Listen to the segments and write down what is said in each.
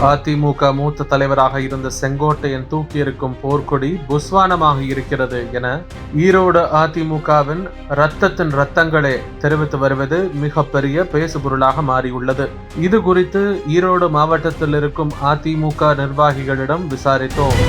அதிமுக மூத்த தலைவராக இருந்த செங்கோட்டையன் தூக்கியிருக்கும் போர்க்கொடி புஸ்வானமாக இருக்கிறது என ஈரோடு அதிமுகவின் ரத்தத்தின் ரத்தங்களே தெரிவித்து வருவது மிகப்பெரிய பேசுபொருளாக மாறியுள்ளது. இது குறித்து ஈரோடு மாவட்டத்தில் இருக்கும் அதிமுக நிர்வாகிகளிடம் விசாரித்தோம்.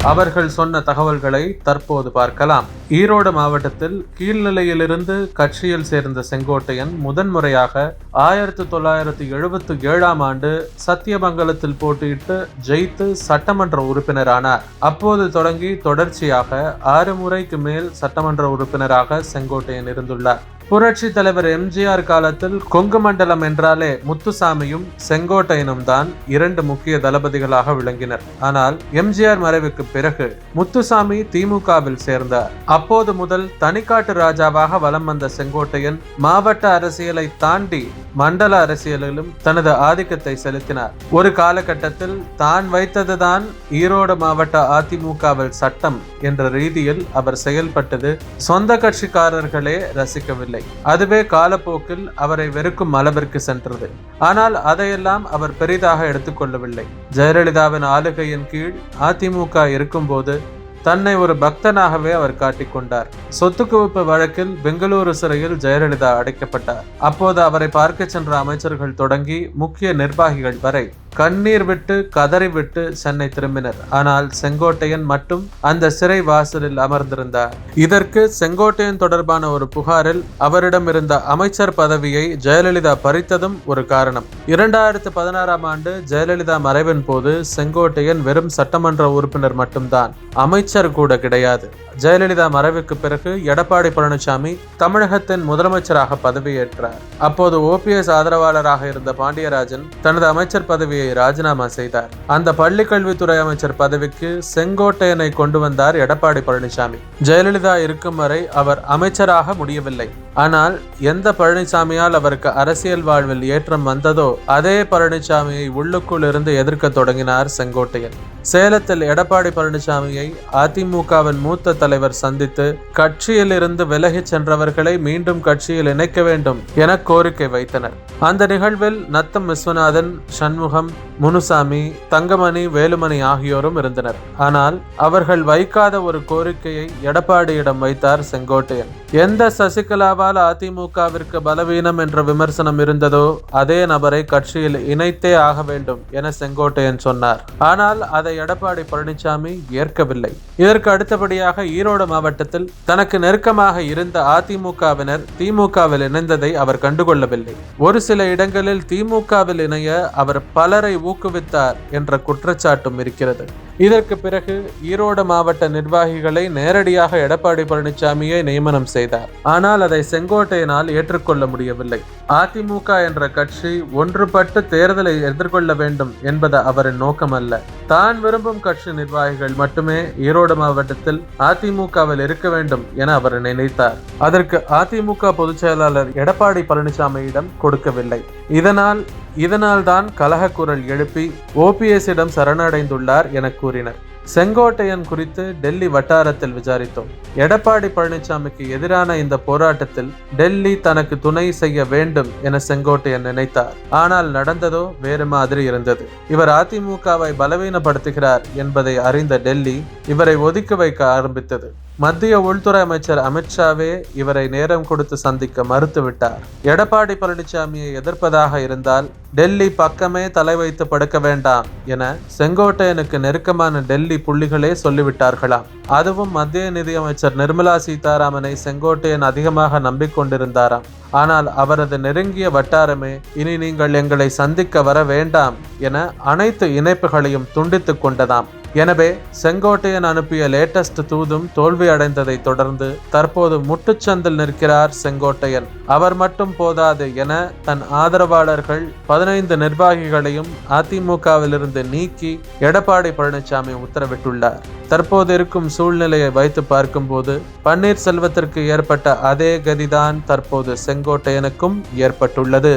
அவர்கள் சொன்ன தகவல்களை தற்போது பார்க்கலாம். ஈரோடு மாவட்டத்தில் கீழ்நிலையிலிருந்து கட்சியில் சேர்ந்த செங்கோட்டையன் முதன்முறையாக 1977ஆம் ஆண்டு சத்தியமங்கலத்தில் போட்டியிட்டு ஜெயித்து சட்டமன்ற உறுப்பினரானார். அப்போது தொடங்கி தொடர்ச்சியாக 6 முறைக்கு மேல் சட்டமன்ற உறுப்பினராக செங்கோட்டையன் இருந்துள்ளார். புரட்சி தலைவர் எம்ஜிஆர் காலத்தில் கொங்கு மண்டலம் என்றாலே முத்துசாமியும் செங்கோட்டையனும் தான் 2 முக்கிய தளபதிகளாக விளங்கினர். ஆனால் எம்ஜிஆர் மறைவுக்கு பிறகு முத்துசாமி திமுகவில் சேர்ந்தார். அப்போது முதல் தனிக்காட்டு ராஜாவாக வலம் வந்த செங்கோட்டையன் மாவட்ட அரசியலை தாண்டி மண்டல அரசியலிலும் தனது ஆதிக்கத்தை செலுத்தினார். ஒரு காலகட்டத்தில் தான் வைத்ததுதான் ஈரோடு மாவட்ட அதிமுகவில் சட்டம் என்ற ரீதியில் அவர் செயல்பட்டது சொந்த கட்சிக்காரர்களே ரசிக்கவில்லை. அதுவே காலப்போக்கில் அவரை வெறுக்கும் அளவிற்கு சென்றது. ஆனால் அதையெல்லாம் அவர் பெரிதாக எடுத்துக்கொள்ளவில்லை. ஜெயலலிதாவின் ஆளுகையின் கீழ் அதிமுக இருக்கும்போது தன்னை ஒரு பக்தனாகவே அவர் காட்டிக்கொண்டார். சொத்து குவிப்பு வழக்கில் பெங்களூரு சிறையில் ஜெயலலிதா அடைக்கப்பட்டார். அப்போது அவரை பார்க்க சென்ற அமைச்சர்கள் தொடங்கி முக்கிய நிர்வாகிகள் வரை கண்ணீர் விட்டு கதறிவிட்டு சென்னை திரும்பினர். ஆனால் செங்கோட்டையன் மட்டும் அந்த சிறை வாசலில் அமர்ந்திருந்தார். இதற்கு செங்கோட்டையன் தொடர்பான ஒரு புகாரில் அவரிடம் இருந்த அமைச்சர் பதவியை ஜெயலலிதா பறித்ததும் ஒரு காரணம். 2016ஆம் ஆண்டு ஜெயலலிதா மறைவின் போது செங்கோட்டையன் வெறும் சட்டமன்ற உறுப்பினர் மட்டும்தான், அமைச்சர் கூட கிடையாது. ஜெயலலிதா மறைவுக்கு பிறகு எடப்பாடி பழனிசாமி தமிழகத்தின் முதலமைச்சராக பதவியேற்றார். அப்போது ஓபிஎஸ் ஆதரவாளராக இருந்த பாண்டியராஜன் தனது அமைச்சர் பதவியை ராஜினாமா செய்தார். அந்த பள்ளிக்கல்வித்துறை அமைச்சர் பதவிக்கு செங்கோட்டையனை கொண்டு வந்தார் எடப்பாடி பழனிசாமி. ஜெயலலிதா இருக்கும் வரை அவர் அமைச்சராக முடியவில்லை. ஆனால் எந்த பழனிசாமியால் அவருக்கு அரசியல் வாழ்வில் ஏற்றம் வந்ததோ அதே பழனிசாமியை உள்ளுக்குள் இருந்து எதிர்க்க தொடங்கினார் செங்கோட்டையன். சேலத்தில் எடப்பாடி பழனிசாமியை அதிமுகவின் மூத்த தலைவர் சந்தித்து கட்சியில் இருந்து விலகிச் சென்றவர்களை மீண்டும் கட்சியில் இணைக்க வேண்டும் என கோரிக்கை வைத்தனர். அந்த நிகழ்வில் நத்தம் விஸ்வநாதன், சண்முகம், முனுசாமி, தங்கமணி, வேலுமணி ஆகியோரும் இருந்தனர். ஆனால் அவர்கள் வைக்காத ஒரு கோரிக்கையை எடப்பாடியிடம் வைத்தார் செங்கோட்டையன். எந்த சசிகலாவால் அதிமுகவிற்கு பலவீனம் என்ற விமர்சனம் இருந்ததோ அதே நபரை கட்சியில் இணைத்தே ஆக வேண்டும் என செங்கோட்டையன் சொன்னார். ஆனால் அதை எடப்பாடி பழனிசாமி ஏற்கவில்லை. இதற்கு அடுத்தபடியாக ஈரோடு மாவட்டத்தில் தனக்கு நெருக்கமாக இருந்த அதிமுகவினர் திமுகவில் இணைந்ததை அவர் கண்டுகொள்ளவில்லை. ஒரு சில இடங்களில் திமுகவில் இணைய அவர் பலரை ஊக்குவித்தார் என்ற குற்றச்சாட்டும் இருக்கிறது. இதற்கு பிறகு ஈரோடு மாவட்ட நிர்வாகிகளை நேரடியாக எடப்பாடி பழனிசாமியை நியமனம் செய்தார். ஆனால் அதை செங்கோட்டையனால் ஏற்றுக்கொள்ள முடியவில்லை. அதிமுக என்ற கட்சி ஒன்றுபட்டு தேர்தலை எதிர்கொள்ள வேண்டும் என்பது அவரின் நோக்கம் அல்ல. தான் விரும்பும் கட்சி நிர்வாகிகள் மட்டுமே ஈரோடு மாவட்டத்தில் அதிமுகவில் இருக்க வேண்டும் என அவர் நினைத்தார். அதற்கு அதிமுக பொதுச் செயலாளர் எடப்பாடி பழனிசாமியிடம் கொடுக்கவில்லை. இதனால் தான் கலக குரல் எழுப்பி ஓபிஎஸ்ஸிடம் சரணடைந்துள்ளார் என கூறினர். செங்கோட்டையன் குறித்து டெல்லி வட்டாரத்தில் விசாரித்தோம். எடப்பாடி பழனிசாமிக்கு எதிரான இந்த போராட்டத்தில் டெல்லி தனக்கு துணை செய்ய வேண்டும் என செங்கோட்டையன் நினைத்தார். ஆனால் நடந்ததோ வேறு மாதிரி இருந்தது. இவர் அதிமுகவை பலவீனப்படுத்துகிறார் என்பதை அறிந்த டெல்லி இவரை ஒதுக்கி வைக்க ஆரம்பித்தது. மத்திய உள்துறை அமைச்சர் அமித்ஷாவே இவரை நேரம் கொடுத்து சந்திக்க மறுத்துவிட்டார். எடப்பாடி பழனிசாமியை எதிர்ப்பதாக இருந்தால் டெல்லி பக்கமே தலை வைத்து படுக்க வேண்டாம் என செங்கோட்டையனுக்கு நெருக்கமான டெல்லி புள்ளிகளே சொல்லிவிட்டார்களாம். அதுவும் மத்திய நிதியமைச்சர் நிர்மலா சீதாராமனை செங்கோட்டையன் அதிகமாக நம்பிக்கொண்டிருந்தாராம். ஆனால் அவரது நெருங்கிய வட்டாரமே இனி நீங்கள் எங்களை சந்திக்க வர வேண்டாம் என அனைத்து இணைப்புகளையும் துண்டித்துக் கொண்டதாம். எனவே செங்கோட்டையன் அனுப்பிய லேட்டஸ்ட் தூதும் தோல்வி அடைந்ததை தொடர்ந்து தற்போது முட்டுச்சந்தில் நிற்கிறார் செங்கோட்டையன். அவர் மட்டும் போதாது என தன் ஆதரவாளர்கள் 15 நிர்வாகிகளையும் அதிமுகவிலிருந்து நீக்கி எடப்பாடி பழனிசாமி உத்தரவிட்டுள்ளார். தற்போது இருக்கும் சூழ்நிலையை வைத்து பார்க்கும்போது பன்னீர்செல்வத்திற்கு ஏற்பட்ட அதே கதிதான் தற்போது செங்கோட்டையனுக்கும் ஏற்பட்டுள்ளது.